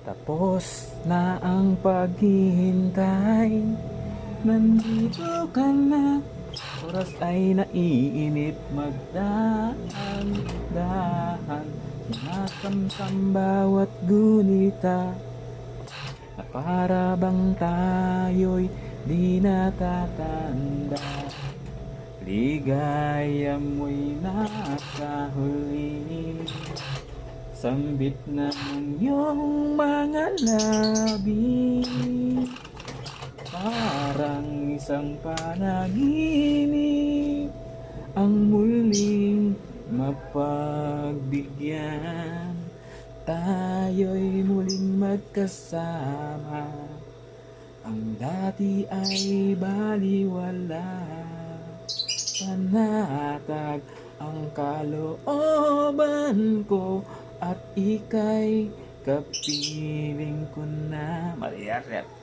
Tapos na ang paghihintay, nandito ka na. Oras ay naiinip, magdaan-dahan, sinasamsam bawat gunita, na para bang tayo'y di natatanda. Ligaya mo'y nasa huli, sambit ng iyong mga labi, parang isang panaginip ang muling mapagbigyan. Tayo'y muling magkasama, ang dati ay baliwala. Panatag ang kalooban ko at ika'y kapiling ko na. Mali yan.